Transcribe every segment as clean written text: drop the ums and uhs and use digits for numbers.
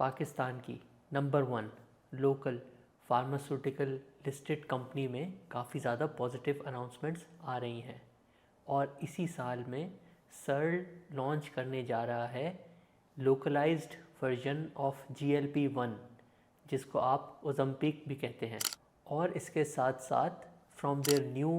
पाकिस्तान की number 1 local pharmaceutical listed company में काफ़ी ज़्यादा पॉजिटिव अनाउंसमेंट्स आ रही हैं और इसी साल में सर्ल लॉन्च करने जा रहा है लोकलाइज्ड वर्जन ऑफ GLP-1 जिसको आप ओज़म्पिक भी कहते हैं। और इसके साथ साथ from their new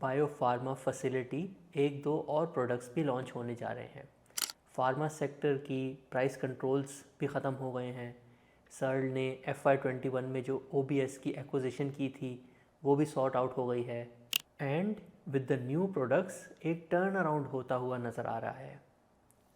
biopharma facility एक दो और प्रोडक्ट्स भी लॉन्च होने जा रहे हैं। फार्मा सेक्टर की प्राइस कंट्रोल्स भी ख़त्म हो गए हैं। सर्ल ने FY21 में जो OBS की एक्विजिशन की थी वो भी सॉर्ट आउट हो गई है and with the new products एक टर्न अराउंड होता हुआ नज़र आ रहा है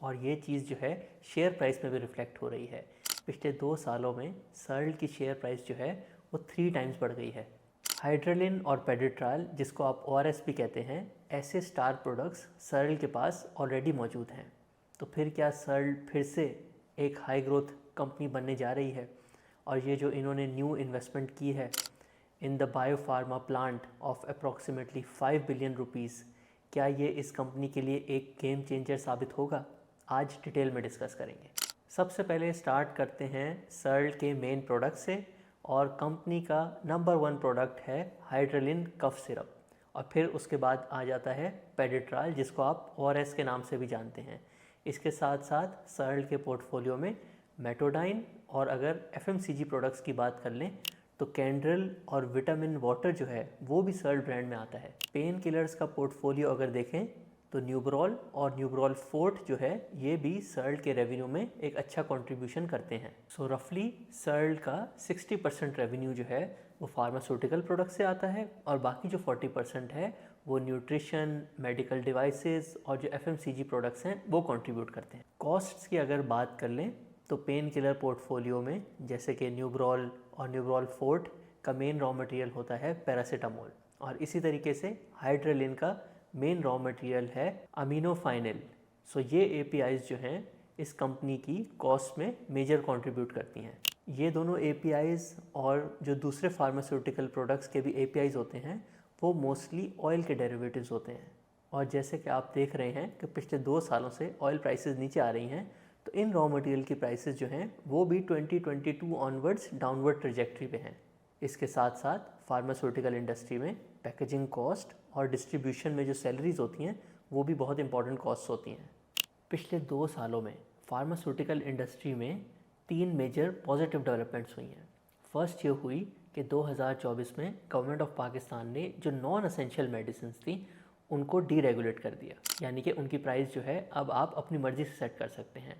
और ये चीज़ जो है शेयर प्राइस में भी रिफ्लेक्ट हो रही है। पिछले 2 सालों में सर्ल की शेयर प्राइस जो है वो 3 टाइम्स बढ़ गई है। हाइड्रेलिन और पेडिट्राल जिसको आप ORS भी कहते हैं, ऐसे स्टार प्रोडक्ट्स सर्ल के पास ऑलरेडी मौजूद हैं। तो फिर क्या सर्ल फिर से एक हाई ग्रोथ कंपनी बनने जा रही है? और ये जो इन्होंने न्यू इन्वेस्टमेंट की है in the biopharma plant of approximately 5 billion rupees, क्या ये इस कंपनी के लिए एक गेम चेंजर साबित होगा? आज डिटेल में डिस्कस करेंगे। सबसे पहले स्टार्ट करते हैं सर्ल के मेन प्रोडक्ट से और कंपनी का नंबर 1 प्रोडक्ट है हाइड्रेलिन कफ सिरप और फिर उसके बाद आ जाता है पेडिट्राल जिसको आप ORS के नाम से भी जानते हैं। इसके साथ साथ सर्ल के पोर्टफोलियो में मेटोडाइन और अगर FMCG प्रोडक्ट्स की बात कर लें तो कैंड्रल और विटामिन वाटर जो है वो भी सर्ल ब्रांड में आता है। पेन किलर्स का पोर्टफोलियो अगर देखें तो न्यूब्रॉल और न्यूब्रॉल फोर्ट जो है ये भी सर्ल के रेवेन्यू में एक अच्छा कंट्रीब्यूशन करते हैं। सो रफली सर्ल का 60% रेवेन्यू जो है वो फार्मास्यूटिकल प्रोडक्ट से आता है और बाकी जो 40% है वो न्यूट्रिशन, मेडिकल डिवाइसेस और जो FMCG प्रोडक्ट्स हैं वो कंट्रीब्यूट करते हैं। कॉस्ट्स की अगर बात कर लें तो पेन किलर पोर्टफोलियो में जैसे कि न्यूब्रॉल और न्यूब्रॉल फोर्ट का मेन रॉ मटेरियल होता है पैरासीटामोल और इसी तरीके से हाइड्रेलिन का मेन रॉ मटेरियल है अमीनोफाइनिल। सो ये APIs जो हैं इस कंपनी की कॉस्ट में मेजर कंट्रीब्यूट करती हैं। ये दोनों APIs और जो दूसरे फार्मास्यूटिकल प्रोडक्ट्स के भी APIs होते हैं वो मोस्टली ऑयल के डेरिवेटिव्स होते हैं और जैसे कि आप देख रहे हैं कि पिछले 2 सालों से ऑयल प्राइसेस नीचे आ रही हैं तो इन रॉ मटेरियल की प्राइसेस जो हैं वो भी 2022 ऑनवर्ड्स डाउनवर्ड ट्रेजेक्ट्री पे हैं। इसके साथ साथ फार्मास्यूटिकल इंडस्ट्री में पैकेजिंग कॉस्ट और डिस्ट्रीब्यूशन में जो सैलरीज होती हैं वो भी बहुत इंपॉर्टेंट कॉस्ट होती हैं। पिछले 2 सालों में फार्मास्यूटिकल इंडस्ट्री में 3 मेजर पॉजिटिव डेवलपमेंट्स हुई हैं। फर्स्ट ये हुई कि 2024 में गवर्नमेंट ऑफ पाकिस्तान ने जो नॉन एसेंशियल मेडिसिन थी उनको डीरेगुलेट कर दिया, यानी कि उनकी प्राइस जो है अब आप अपनी मर्ज़ी से सेट कर सकते हैं।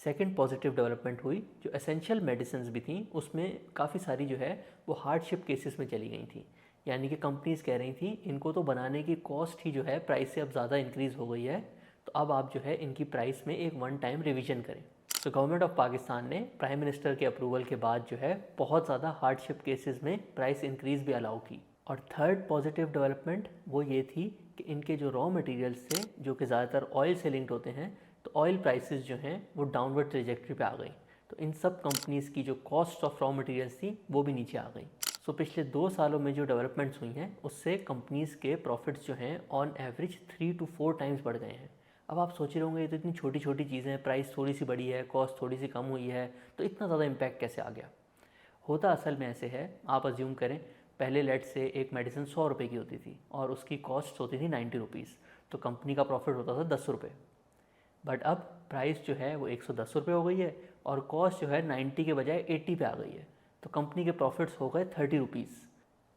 सेकंड पॉजिटिव डेवलपमेंट हुई जो एसेंशियल मेडिसिन भी थी उसमें काफ़ी सारी जो है वो हार्डशिप केसेस में चली गई थी, यानी कि कंपनीज़ कह रही थी इनको तो बनाने की कॉस्ट ही जो है प्राइस से अब ज़्यादा इंक्रीज़ हो गई है तो अब आप जो है इनकी प्राइस में एक 1 टाइम रिवीजन करें। तो गवर्नमेंट ऑफ पाकिस्तान ने प्राइम मिनिस्टर के अप्रूवल के बाद जो है बहुत ज़्यादा हार्डशिप केसेस में प्राइस इंक्रीज़ भी अलाउ की। और थर्ड पॉजिटिव डेवलपमेंट वो ये थी कि इनके जो रॉ मटेरियल्स थे जो कि ज़्यादातर ऑयल से लिंक्ड होते हैं तो ऑयल प्राइसेस जो हैं वो डाउनवर्ड ट्रेजेक्ट्री पे आ गई, तो इन सब कंपनीज़ की जो कॉस्ट ऑफ रॉ मटेरियल्स थी वो भी नीचे आ गई। सो पिछले 2 सालों में जो डेवलपमेंट्स हुई हैं उससे कंपनीज़ के प्रॉफिट्स जो हैं ऑन एवरेज 3 to 4 टाइम्स बढ़ गए हैं। अब आप सोच रहे होंगे ये तो इतनी छोटी छोटी चीज़ें हैं, प्राइस थोड़ी सी बढ़ी है, कॉस्ट थोड़ी सी कम हुई है, तो इतना ज़्यादा इम्पैक्ट कैसे आ गया? होता असल में ऐसे है, आप अज्यूम करें पहले लेट से एक मेडिसिन 100 रुपये की होती थी और उसकी कॉस्ट होती थी 90 रुपीज़, तो कंपनी का प्रॉफिट होता था 10 रुपये। बट अब प्राइस जो है वो 110 रुपये हो गई है और कॉस्ट जो है 90 के बजाय 80 पे आ गई है, तो कंपनी के प्रॉफिट्स हो गए 30 rupees,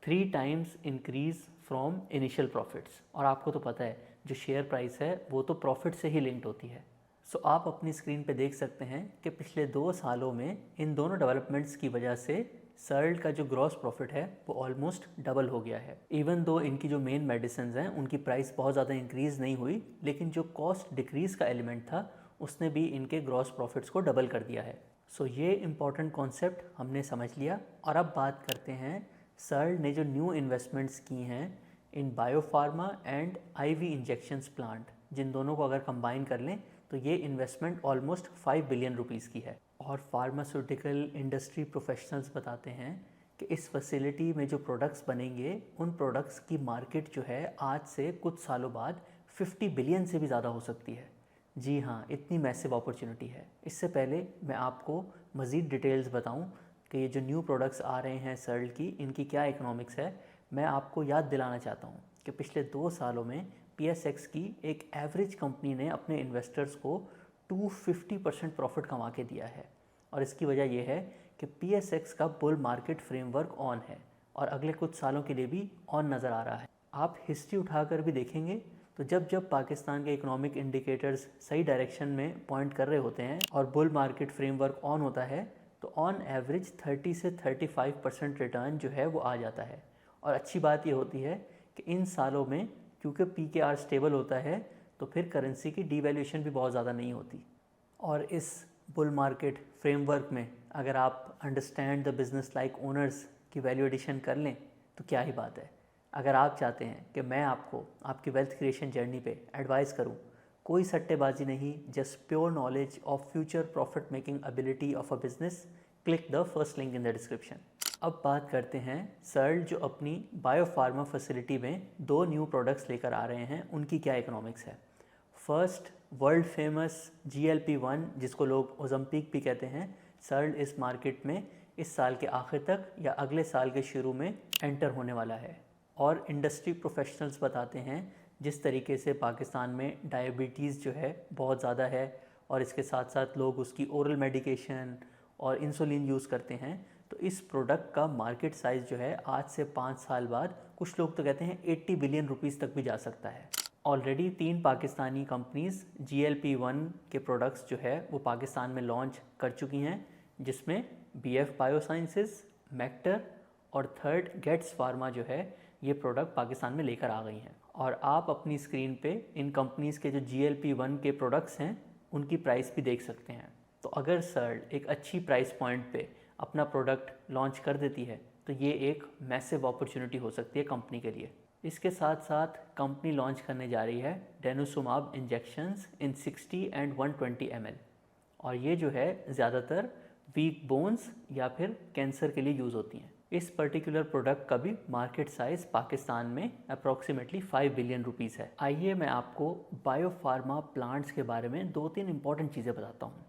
3 times increase from initial profits. और आपको तो पता है जो शेयर प्राइस है वो तो प्रॉफिट से ही लिंक्ड होती है। सो आप अपनी स्क्रीन पे देख सकते हैं कि पिछले 2 सालों में इन दोनों डेवलपमेंट्स की वजह से सर्ल का जो ग्रॉस प्रॉफिट है वो ऑलमोस्ट डबल हो गया है। इवन दो इनकी जो मेन मेडिसिन हैं उनकी प्राइस बहुत ज़्यादा इंक्रीज़ नहीं हुई, लेकिन जो कॉस्ट डिक्रीज़ का एलिमेंट था उसने भी इनके ग्रॉस प्रॉफिट्स को डबल कर दिया है। सो ये इंपॉर्टेंट कॉन्सेप्ट हमने समझ लिया और अब बात करते हैं सर्ल ने जो न्यू इन्वेस्टमेंट्स की हैं in biopharma and IV injections plant, जिन दोनों को अगर कंबाइन कर लें तो ये इन्वेस्टमेंट ऑलमोस्ट 5 बिलियन रुपीज़ की है। और फार्मास्यूटिकल इंडस्ट्री प्रोफेशनल्स बताते हैं कि इस फैसिलिटी में जो प्रोडक्ट्स बनेंगे उन प्रोडक्ट्स की मार्केट जो है आज से कुछ सालों बाद 50 बिलियन से भी ज़्यादा हो सकती है। जी हाँ, इतनी मैसिव अपॉर्चुनिटी है। इससे पहले मैं आपको मज़ीद डिटेल्स बताऊं कि ये जो न्यू प्रोडक्ट्स आ रहे हैं सर्ल की, इनकी क्या इकोनॉमिक्स है, मैं आपको याद दिलाना चाहता हूँ कि पिछले 2 सालों में PSX की एक एवरेज कंपनी ने अपने इन्वेस्टर्स को 250% प्रॉफिट कमा के दिया है। और इसकी वजह यह है कि PSX का बुल मार्केट फ्रेमवर्क ऑन है और अगले कुछ सालों के लिए भी ऑन नज़र आ रहा है। आप हिस्ट्री उठाकर भी देखेंगे तो जब जब पाकिस्तान के इकोनॉमिक इंडिकेटर्स सही डायरेक्शन में पॉइंट कर रहे होते हैं और बुल मार्केट फ्रेमवर्क ऑन होता है, तो ऑन एवरेज 30 से 35% रिटर्न जो है वो आ जाता है। और अच्छी बात ये होती है कि इन सालों में क्योंकि PKR स्टेबल होता है, तो फिर करेंसी की डीवैल्यूएशन भी बहुत ज़्यादा नहीं होती। और इस बुल मार्केट फ्रेमवर्क में अगर आप understand the business like owners की वैल्यू एडिशन कर लें तो क्या ही बात है। अगर आप चाहते हैं कि मैं आपको आपकी वेल्थ क्रिएशन जर्नी पे एडवाइस करूं, कोई सट्टेबाजी नहीं, just pure knowledge of future profit making ability of a business, click the first link in the description. अब बात करते हैं सर्ल जो अपनी बायोफार्मा फैसिलिटी में 2 न्यू प्रोडक्ट्स लेकर आ रहे हैं, उनकी क्या इकोनॉमिक्स है। फर्स्ट, वर्ल्ड फेमस GLP-1 जिसको लोग ओजम्पिक भी कहते हैं, सर्ल इस मार्केट में इस साल के आखिर तक या अगले साल के शुरू में एंटर होने वाला है। और इंडस्ट्री प्रोफेशनल्स बताते हैं जिस तरीके से पाकिस्तान में डायबिटीज़ जो है बहुत ज़्यादा है और इसके साथ साथ लोग उसकी ओरल मेडिकेशन और इंसुलिन यूज़ करते हैं, तो इस प्रोडक्ट का मार्केट साइज़ जो है आज से 5 साल बाद कुछ लोग तो कहते हैं 80 बिलियन रुपीज़ तक भी जा सकता है। ऑलरेडी 3 पाकिस्तानी कंपनीज़ GLP-1 के प्रोडक्ट्स जो है वो पाकिस्तान में लॉन्च कर चुकी हैं, जिसमें BF बायोसाइंसेस, मैक्टर और थर्ड गेट्स फार्मा जो है ये प्रोडक्ट पाकिस्तान में लेकर आ गई हैं। और आप अपनी स्क्रीन पे इन कंपनीज़ के जो GLP-1 के प्रोडक्ट्स हैं उनकी प्राइस भी देख सकते हैं। तो अगर सर्ल एक अच्छी प्राइस पॉइंट पे अपना प्रोडक्ट लॉन्च कर देती है तो ये एक मैसिव अपॉर्चुनिटी हो सकती है कंपनी के लिए। इसके साथ साथ कंपनी लॉन्च करने जा रही है डेनुसुमाब इंजेक्शंस इन 60 एंड 120 ml, और ये जो है ज़्यादातर वीक बोन्स या फिर कैंसर के लिए यूज़ होती हैं। इस पर्टिकुलर प्रोडक्ट का भी मार्केट साइज़ पाकिस्तान में अप्रॉक्सीमेटली 5 बिलियन रुपीज़ है। आइए मैं आपको बायोफार्मा प्लांट्स के बारे में 2-3 इंपॉर्टेंट चीज़ें बताता हूँ।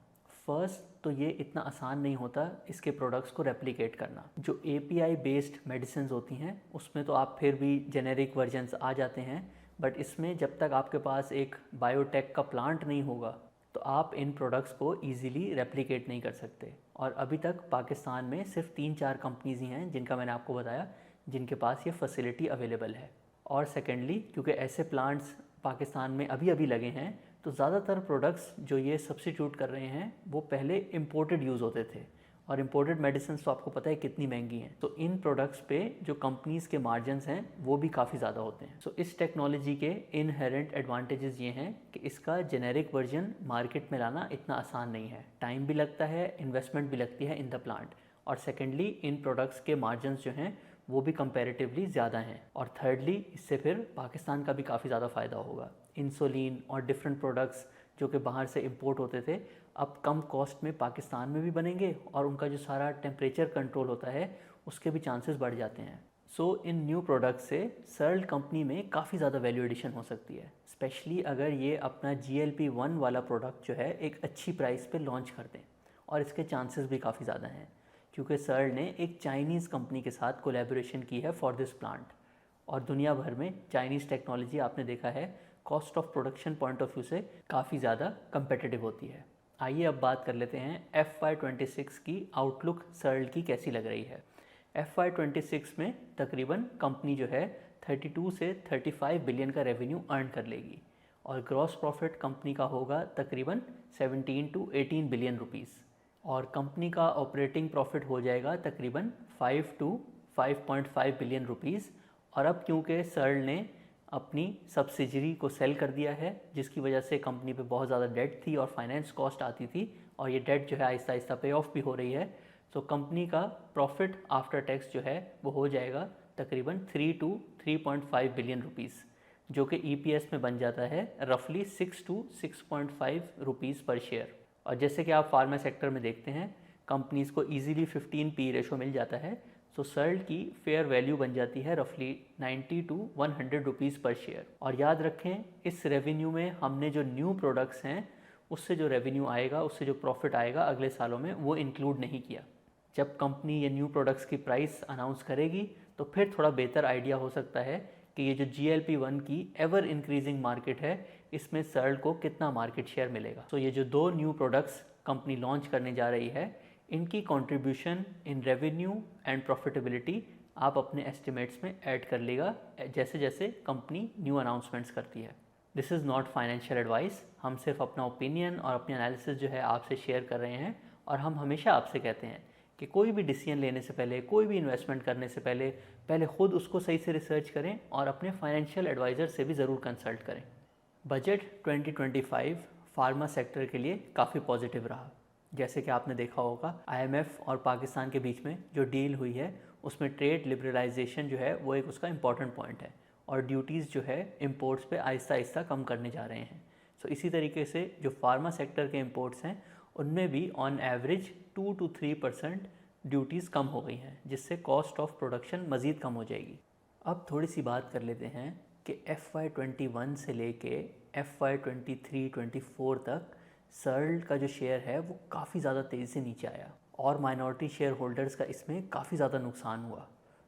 फर्स्ट, तो ये इतना आसान नहीं होता इसके प्रोडक्ट्स को रेप्लिकेट करना। जो API बेस्ड मेडिसिन होती हैं उसमें तो आप फिर भी जेनेरिक वर्जन्स आ जाते हैं, बट इसमें जब तक आपके पास एक बायोटेक का प्लांट नहीं होगा तो आप इन प्रोडक्ट्स को ईजिली रेप्लिकेट नहीं कर सकते। और अभी तक पाकिस्तान में सिर्फ 3-4 कंपनीज ही हैं जिनका मैंने आपको बताया जिनके पास ये फैसिलिटी अवेलेबल है। और सेकेंडली, क्योंकि ऐसे प्लांट्स पाकिस्तान में अभी अभी लगे हैं, तो ज़्यादातर प्रोडक्ट्स जो ये सब्स्टिट्यूट कर रहे हैं वो पहले इम्पोर्टेड यूज़ होते थे, और इम्पोर्टेड मेडिसिन तो आपको पता है कितनी महंगी हैं। तो इन प्रोडक्ट्स पे जो कंपनीज़ के मार्जिन्स हैं वो भी काफ़ी ज़्यादा होते हैं। सो इस टेक्नोलॉजी के इनहेरेंट एडवांटेजेस ये हैं कि इसका जेनेरिक वर्जन मार्केट में लाना इतना आसान नहीं है, टाइम भी लगता है, इन्वेस्टमेंट भी लगती है इन द प्लांट। और सेकेंडली, इन प्रोडक्ट्स के मार्जिन्स जो हैं वो भी कंपैरेटिवली ज़्यादा हैं। और थर्डली, इससे फिर पाकिस्तान का भी काफ़ी ज़्यादा फ़ायदा होगा। इंसुलिन और डिफरेंट प्रोडक्ट्स जो कि बाहर से इंपोर्ट होते थे अब कम कॉस्ट में पाकिस्तान में भी बनेंगे, और उनका जो सारा टेम्परेचर कंट्रोल होता है उसके भी चांसेस बढ़ जाते हैं। सो इन न्यू प्रोडक्ट से सर्ल कंपनी में काफ़ी ज़्यादा वैल्यू एडिशन हो सकती है, स्पेशली अगर ये अपना GLP-1 वाला प्रोडक्ट जो है एक अच्छी प्राइस पे लॉन्च कर दें। और इसके चांसेस भी काफ़ी ज़्यादा हैं क्योंकि सर्ल ने एक चाइनीज़ कंपनी के साथ कोलैबोरेशन की है फॉर दिस प्लांट। और दुनिया भर में चाइनीज़ टेक्नोलॉजी आपने देखा है cost of production point of view से काफ़ी ज़्यादा कंपेटिटिव होती है। आइए अब बात कर लेते हैं FY26 की आउटलुक सर्ल की कैसी लग रही है। FY26 में तकरीबन कंपनी जो है 32 से 35 बिलियन का रेवेन्यू अर्न कर लेगी, और ग्रॉस प्रॉफिट कंपनी का होगा तकरीबन 17 to 18 बिलियन रुपीज़, और कंपनी का ऑपरेटिंग प्रॉफिट हो जाएगा तकरीबन 5 to 5.5 बिलियन रुपीज़। और अब क्योंकि सर्ल ने अपनी सब्सिडरी को सेल कर दिया है, जिसकी वजह से कंपनी पे बहुत ज़्यादा डेट थी और फाइनेंस कॉस्ट आती थी, और ये डेट जो है आहिस्ता आहिस्ता पे ऑफ भी हो रही है, तो कंपनी का प्रॉफिट आफ्टर टैक्स जो है वो हो जाएगा तकरीबन 3 to 3.5 बिलियन रुपीज़, जो कि EPS में बन जाता है रफली 6 to 6.5 रुपीज़ पर शेयर। और जैसे कि आप फार्मा सेक्टर में देखते हैं कंपनीज़ को ईजिली 15 P रेशो मिल जाता है, तो सर्ल की फेयर वैल्यू बन जाती है रफली 90 to 100 रुपीज़ पर शेयर। और याद रखें इस रेवेन्यू में हमने जो न्यू प्रोडक्ट्स हैं उससे जो रेवेन्यू आएगा, उससे जो प्रॉफिट आएगा अगले सालों में, वो इंक्लूड नहीं किया। जब कंपनी ये न्यू प्रोडक्ट्स की प्राइस अनाउंस करेगी तो फिर थोड़ा बेहतर आइडिया हो सकता है कि ये जो GLP-1 की एवर इंक्रीजिंग मार्केट है, इसमें सर्ल को कितना मार्केट शेयर मिलेगा। तो ये जो 2 न्यू प्रोडक्ट्स कंपनी लॉन्च करने जा रही है, इनकी contribution in revenue and profitability आप अपने एस्टिमेट्स में ऐड कर लेगा जैसे जैसे कंपनी न्यू अनाउंसमेंट्स करती है। This is not financial advice, हम सिर्फ अपना ओपिनियन और अपनी एनालिसिस जो है आपसे शेयर कर रहे हैं। और हम हमेशा आपसे कहते हैं कि कोई भी डिसीजन लेने से पहले, कोई भी इन्वेस्टमेंट करने से पहले खुद उसको सही से रिसर्च करें और अपने फाइनेंशियल एडवाइज़र से भी ज़रूर कंसल्ट करें। बजट 2025 फार्मा सेक्टर के लिए काफ़ी पॉजिटिव रहा। जैसे कि आपने देखा होगा, IMF और पाकिस्तान के बीच में जो डील हुई है, उसमें ट्रेड लिबरलाइजेशन जो है वो एक उसका इम्पॉर्टेंट पॉइंट है, और ड्यूटीज़ जो है इंपोर्ट्स पे आहिस्ता आहिस्ता कम करने जा रहे हैं। सो इसी तरीके से जो फार्मा सेक्टर के इंपोर्ट्स हैं, उनमें भी ऑन एवरेज 2 to 3% ड्यूटीज़ कम हो गई हैं, जिससे कॉस्ट ऑफ प्रोडक्शन मज़ीद कम हो जाएगी। अब थोड़ी सी बात कर लेते हैं कि FY21 से लेके FY23-24 तक सर्ल का जो शेयर है वो काफ़ी ज़्यादा तेज़ी से नीचे आया, और माइनॉरिटी शेयर होल्डर्स का इसमें काफ़ी ज़्यादा नुकसान हुआ।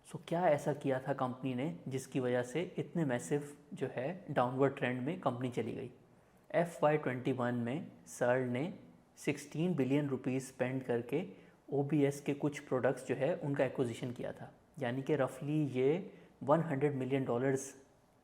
सो क्या ऐसा किया था कंपनी ने जिसकी वजह से इतने मैसिव जो है डाउनवर्ड ट्रेंड में कंपनी चली गई? FY21 में सर्ल ने 16 बिलियन रुपीज़ स्पेंड करके OBS के कुछ प्रोडक्ट्स जो है उनका एक्विजिशन किया था, यानी कि रफली ये $100 मिलियन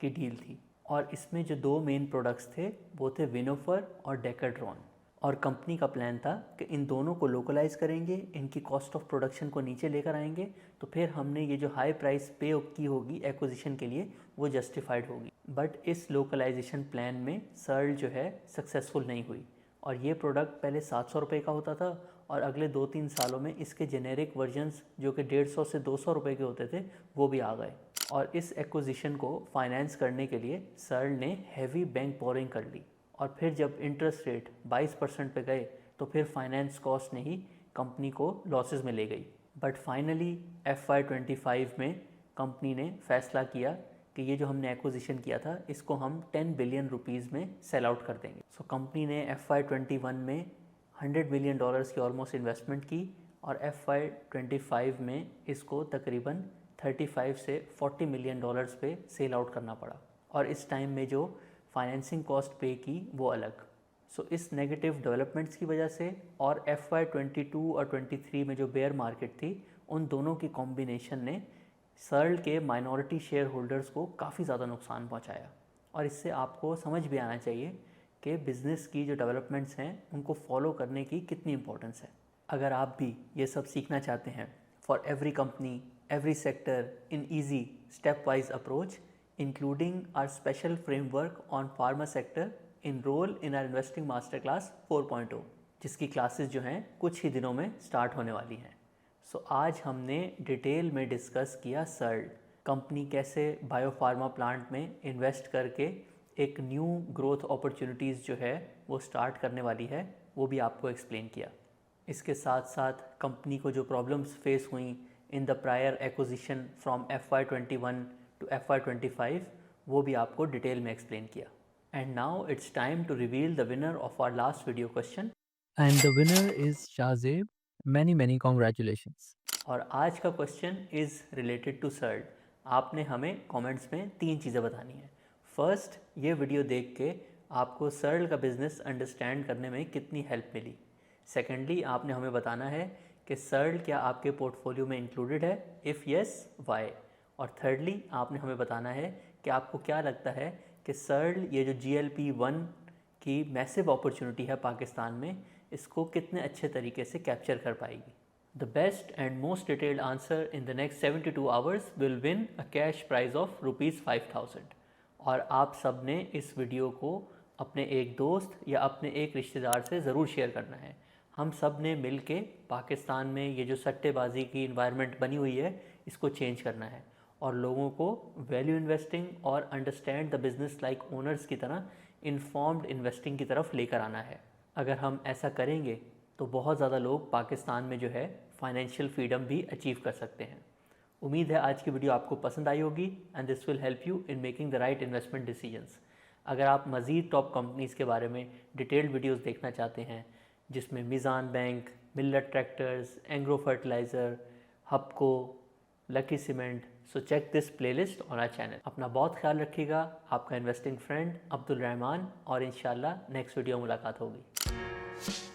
की डील थी। और इसमें जो 2 मेन प्रोडक्ट्स थे वो थे विनोफर और डेकाड्रॉन, और कंपनी का प्लान था कि इन दोनों को लोकलाइज़ करेंगे, इनकी कॉस्ट ऑफ प्रोडक्शन को नीचे लेकर आएंगे, तो फिर हमने ये जो हाई प्राइस पे की होगी एक्विजिशन के लिए वो जस्टिफाइड होगी। बट इस लोकलाइजेशन प्लान में सर्ल जो है सक्सेसफुल नहीं हुई, और ये प्रोडक्ट पहले 700 रुपये का होता था, और अगले 2-3 सालों में इसके जेनेरिक वर्जन्स जो कि 150 से 200 रुपये के होते थे वो भी आ गए। और इस एक्विजिशन को फाइनेंस करने के लिए सर्ल ने हैवी बैंक बोरिंग कर ली, और फिर जब इंटरेस्ट रेट 22% पे गए तो फिर फाइनेंस कॉस्ट ने ही कंपनी को लॉसेस में ले गई। बट फाइनली FY25 में कंपनी ने फैसला किया कि ये जो हमने एक्विजिशन किया था इसको हम 10 बिलियन रुपीज़ में सेल आउट कर देंगे। सो कंपनी ने FY21 में $100 मिलियन की ऑलमोस्ट इन्वेस्टमेंट की, और FY25 में इसको तकरीबन 35 से 40 मिलियन डॉलर्स पे सेल आउट करना पड़ा, और इस टाइम में जो फाइनेंसिंग कॉस्ट पे की वो अलग। सो इस नेगेटिव डेवलपमेंट्स की वजह से और FY22 और 23 में जो बेयर मार्केट थी, उन दोनों की कॉम्बिनेशन ने सर्ल के माइनॉरिटी शेयर होल्डर्स को काफ़ी ज़्यादा नुकसान पहुंचाया। और इससे आपको समझ भी आना चाहिए कि बिज़नेस की जो डेवलपमेंट्स हैं उनको फॉलो करने की कितनी इंपॉर्टेंस है। अगर आप भी ये सब सीखना चाहते हैं, for every company, every sector in easy stepwise approach, including our special framework on pharma sector, enroll in our investing masterclass 4.0, जिसकी क्लासेस जो हैं कुछ ही दिनों में स्टार्ट होने वाली हैं। सो आज हमने डिटेल में डिस्कस किया सर्ल कंपनी कैसे बायोफार्मा प्लांट में इन्वेस्ट करके एक न्यू ग्रोथ अपॉर्चुनिटीज़ जो है वो स्टार्ट करने वाली है, वो भी आपको एक्सप्लेन किया। इसके साथ साथ कंपनी को जो प्रॉब्लम्स फेस हुई in the prior acquisition from FY21 to FY25 वो भी आपको डिटेल में एक्सप्लेन किया। And now it's time to reveal the winner of our last video question, And the winner is Shahzeb. Many congratulations. और आज का question is related to circle. आपने हमें कमेंट्स में 3 चीज़ें बतानी हैं। फर्स्ट, ये वीडियो देख के आपको सर्ल का बिज़नेस अंडरस्टैंड करने में कितनी हेल्प मिली। सेकेंडली, आपने हमें बताना है कि सर्ल क्या आपके पोर्टफोलियो में इंक्लूडेड है, इफ़ यस वाई। और थर्डली, आपने हमें बताना है कि आपको क्या लगता है कि सर्ल ये जो GLP-1 की मैसिव अपॉर्चुनिटी है पाकिस्तान में, इसको कितने अच्छे तरीके से कैप्चर कर पाएगी। The best and most detailed answer in the next 72 hours will win a cash prize of ₹5000। और आप सब ने इस वीडियो को अपने एक दोस्त या अपने एक रिश्तेदार से ज़रूर शेयर करना है। हम सब ने मिल के पाकिस्तान में ये जो सट्टेबाजी की इन्वायरमेंट बनी हुई है इसको चेंज करना है, और लोगों को वैल्यू इन्वेस्टिंग और understand the business like owners की तरह इन्फॉर्म्ड इन्वेस्टिंग की तरफ लेकर आना है। अगर हम ऐसा करेंगे तो बहुत ज़्यादा लोग पाकिस्तान में जो है फाइनेंशियल फ्रीडम भी अचीव कर सकते हैं। उम्मीद है आज की वीडियो आपको पसंद आई होगी, and this will help you in making the right investment decisions. अगर आप मज़ीद टॉप कंपनीज़ के बारे में डिटेल्ड वीडियोस देखना चाहते हैं जिसमें Meezan bank, Millat tractors, Engro fertiliser, Hapco, lucky cement, so check this playlist on our channel. अपना बहुत ख्याल रखिएगा। आपका इन्वेस्टिंग फ्रेंड अब्दुल रहमान, और इंशाल्लाह नेक्स्ट वीडियो मुलाकात होगी।